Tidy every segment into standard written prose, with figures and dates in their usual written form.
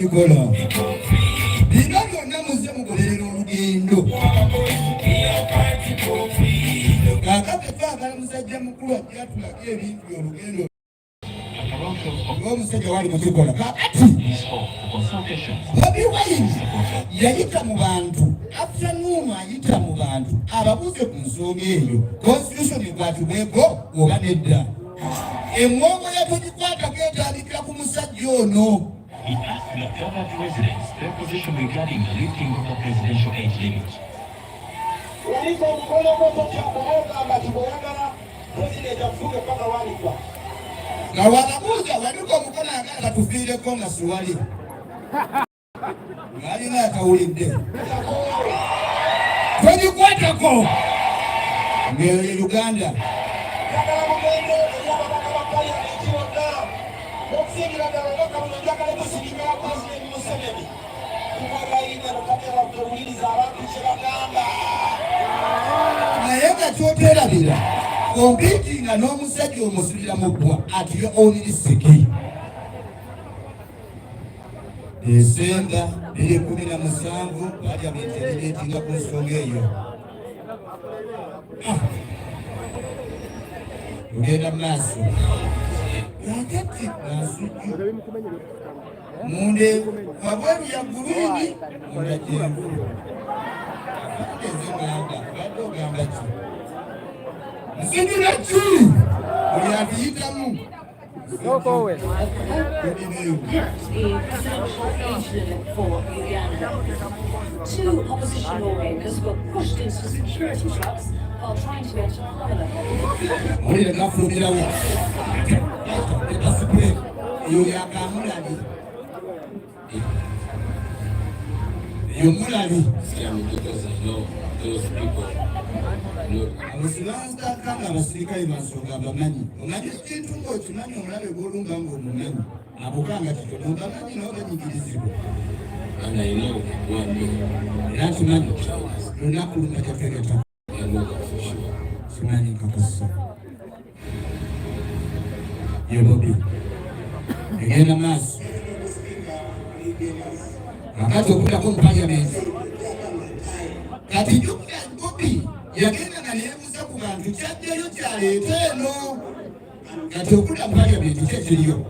Nicola. Bino byonna muze mugoberera olugendo. Kakati twagala musajja mukulu ajja tulage ebintu olugendo. Omusajja wali mukikola. Kakati Bobi yayita mu bantu. Afternoon ayita mu bantu. Ababuze ku nsonga eyo. Constitution ekwatibweko oba nedda. Emmongo yatugikwata geetandikira ku musajja ono. He asked the Ghana residents their position regarding the lifting of the presidential age limit. Wanabuuza waliko omukono ayagala katufiireko nga siwali. Alina akawulidde. Togikwatako. Ng'eyo Uganda. Naye nga kyoterabira kompiti nga n'omusajja omusibira mu ggwa ati yo onirisiki. Desemba 2017 Parliament erireetinga ku nsonga eyo. Tugenda maaso. Yakati nasujju. Munde wabweru ya guluni munda jengu. Ezengamba bado gamba ki. Nsidira ki. Uli atiyitamu. Go away. Two opposition lawmakers were pushed into security trucks while trying to enter Parliament. Uli nakafumira wa. Ekasipre yo yakamulali. Yomulali. Because I know those people. Abasilanga kanga abasirikale basonga abamanyi. Omanyi ekintu ng'okimanyi omulabe gw'olumba ng'omumanyi. Abukanga kitono obamanyi nabo banyigirizibwa. And I know one day. Era nkimanyi lunaku lumu kyatwegeta. I know that for sure. Simanyi nkakasa. Ye Bobi. Egenda maaso. Akati okudako mu Parliament. Kati jjukira Bobi yagenda nga neebuuza ku bantu kyajjayo kyaleeta eno. Kati okudda mu Parliament ki ekiriyo?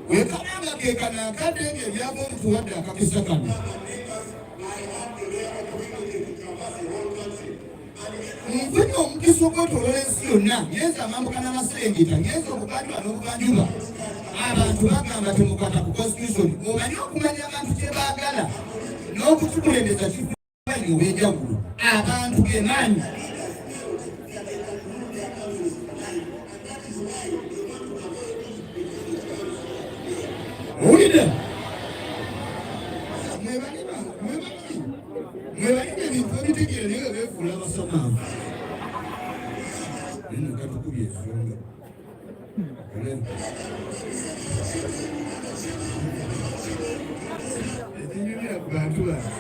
Wekamanga ke kana akadde ebyava otuwadde akakisa kano. Nfunye omukisa ogw'otolola ensi yonna, ngenza amambuka n'amaserengeta, ngenza obuvanjuba n'obuvanjuba. Abantu bagamba temukwata ku constitution. Omanyi okumanya abantu kye baagala n'okutukulembeza kifubanyi obw'enjawulo. Abantu ge maanyi. Owulidde? Mwebalina ebintu ebitegeera naye beefuula abasomaavu. Nino katukubye ensonga. Ekinyumira ku bantu bano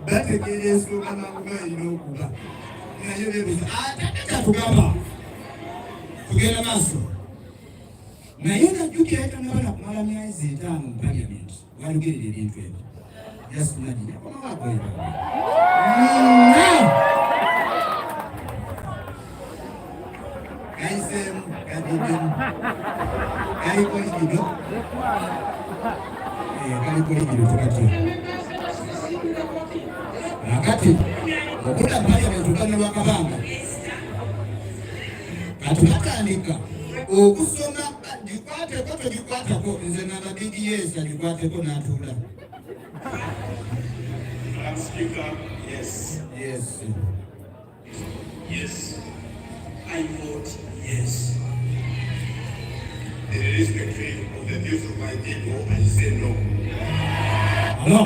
bategeera ensonga mangu erina okuba. Naye beebuuza ate kyatugamba. Tugenda maaso. Naye ng'ajjukira etanabala kumala myezi 5 mu Parliament. Walugerera ebintu ebyo. Just imagine. Azeemu kadidemu. Kaliko ligino. Kaliko ligino tukati. Nakati okudda mu Parliament uganda lwakabanga. Kati batandika okusoma gikwateko togikwatako nze n'ababidi yeesa gikwateko n'atuula. Speaker, yes. Yes. Yes. I vote yes. Irrespective of the views of my people, I say no. Hello.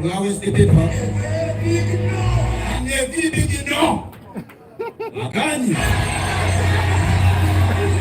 You always the paper. And they did it, you know. Agani.